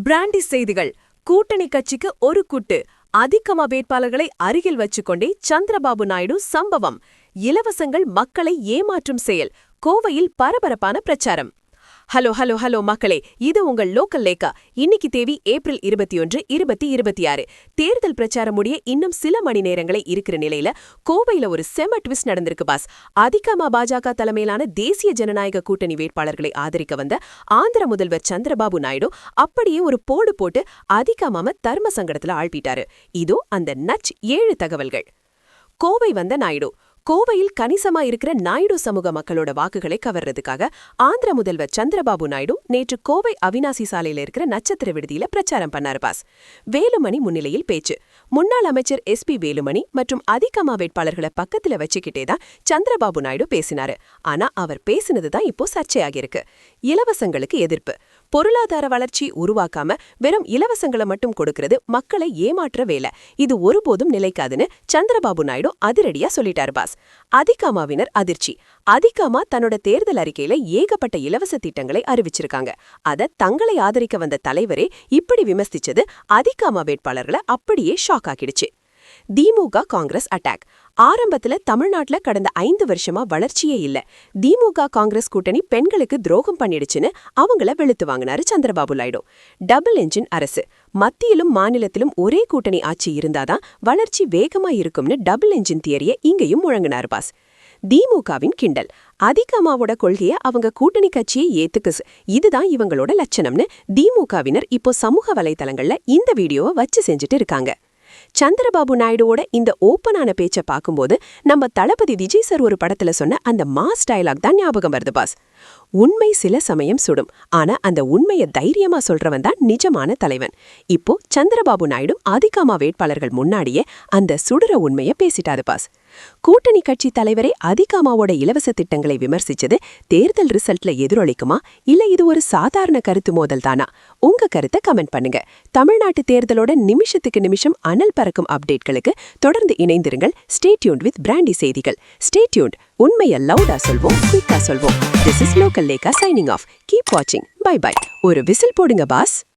Brandy செய்திகள். கூட்டணி கட்சிக்கு ஒரு கூட்டு. அதிகமா வேட்பாளர்களை அருகில் வச்சுக்கொண்டே சந்திரபாபு நாயுடு சம்பவம். இலவசங்கள் மக்களை ஏமாற்றும் செயல். கோவையில் பரபரப்பான பிரச்சாரம். ஹலோ ஹலோ ஹலோ மக்களே, இது உங்கள் லோக்கல் லேக்கா. இன்னைக்கு தேதி ஏப்ரல் 21, 2026. தேர்தல் பிரச்சாரம் முடிய இன்னும் சில மணி நேரங்களே இருக்கிற நிலையில கோவையில ஒரு செம ட்விஸ்ட் நடந்திருக்கு பாஸ். அதிகமா பாஜக தலைமையிலான தேசிய ஜனநாயக கூட்டணி வேட்பாளர்களை ஆதரிக்க வந்த ஆந்திர முதல்வர் சந்திரபாபு நாயுடு அப்படியே ஒரு போடு போட்டு அதிகமாம தர்ம சங்கடத்துல ஆழ்பிட்டாரு. இதோ அந்த நச் 7 தகவல்கள். கோவை வந்த நாயுடு. கோவையில் கணிசமா இருக்கிற நாயுடு சமூக மக்களோட வாக்குகளை கவர்றதுக்காக ஆந்திர முதல்வர் சந்திரபாபு நாயுடு நேற்று கோவை அவினாசி சாலையில இருக்கிற நட்சத்திர விடுதியில பிரச்சாரம் பண்ணாரு பாஸ். வேலுமணி முன்னிலையில் பேச்சு. முன்னாள் அமைச்சர் SP வேலுமணி மற்றும் அதிகமா வேட்பாளர்களை பக்கத்துல வச்சுக்கிட்டே தான் சந்திரபாபு நாயுடு பேசினாரு. ஆனா அவர் பேசினதுதான் இப்போ சர்ச்சையாகிருக்கு. இலவசங்களுக்கு எதிர்ப்பு. பொருளாதார வளர்ச்சி உருவாக்காம வெறும் இலவசங்களை மட்டும் கொடுக்கிறது மக்களை ஏமாற்ற வேலை. இது ஒருபோதும் நிலைக்காதுன்னு சந்திரபாபு நாயுடு அதிரடியா சொல்லிட்டாரு பாஸ். அதிகமாவினர் அதிர்ச்சி. அதிகமா தன்னோட தேர்தல் அறிக்கையில ஏகப்பட்ட இலவச திட்டங்களை அறிவிச்சிருக்காங்க. அத தங்களை ஆதரிக்க வந்த தலைவரே இப்படி விமர்சிச்சது அதிகமா வேட்பாளர்களை அப்படியே ஷாக் ஆக்கிடுச்சு. திமுக காங்கிரஸ் அட்டாக். ஆரம்பத்துல தமிழ்நாட்டுல கடந்த 5 வருஷமா வளர்ச்சியே இல்ல. திமுக காங்கிரஸ் கூட்டணி பெண்களுக்கு துரோகம் பண்ணிடுச்சுன்னு அவங்கள வெளுத்து வாங்கினாரு சந்திரபாபு நாயுடு. டபுள் என்ஜின் அரசு. மத்தியிலும் மாநிலத்திலும் ஒரே கூட்டணி ஆட்சி இருந்தாதான் வளர்ச்சி வேகமா இருக்கும்னு டபுள் என்ஜின் தியரியை இங்கேயும் முழங்கினார் பாஸ். திமுகவின் கிண்டல். அதிகமாவோட கொள்கைய அவங்க கூட்டணி கட்சியை ஏத்துக்கு, இதுதான் இவங்களோட லட்சணம்னு திமுகவினர் இப்போ சமூக வலைதளங்கள்ல இந்த வீடியோவை வச்சு செஞ்சுட்டு இருக்காங்க. சந்திரபாபு நாயுடுவோட இந்த ஓப்பனான பேச்ச பாக்கும்போது நம்ம தளபதி விஜய் சார் ஒரு படத்துல சொன்ன அந்த மாஸ் டயலாக் தான் ஞாபகம் வருது பாஸ். உண்மை சில சமயம் சுடும், ஆனா அந்த உண்மையை தைரியமா சொல்றவன் தான் நிஜமான தலைவன். இப்போ சந்திரபாபு நாயுடு அதிகமா வேட்பாளர்கள் முன்னாடியே அந்த சுடுற உண்மையை பேசிட்டாரு பாஸ். கூட்டணி கட்சி தலைவரே அதிகமாவோட இலவச திட்டங்களை விமர்சிச்சது தேர்தல் ரிசல்ட்ல எதிரொலிக்குமா, இல்ல இது ஒரு சாதாரண கருத்து மோதல் தானா? உங்க கருத்தை கமெண்ட் பண்ணுங்க. தமிழ்நாட்டு தேர்தலோட நிமிஷத்துக்கு நிமிஷம் அனல் பறக்கும் அப்டேட்களுக்கு தொடர்ந்து இணைந்திருங்கள். ஸ்டே டியூன்ட் வித் பிராண்டி செய்திகள். Stay tuned. உண்மையை லவுடா சொல்வோம், குயிக்கா சொல்வோம். This is Local Leka signing off. Keep watching. Bye bye. ஒரு விசில் போடுங்க பாஸ்.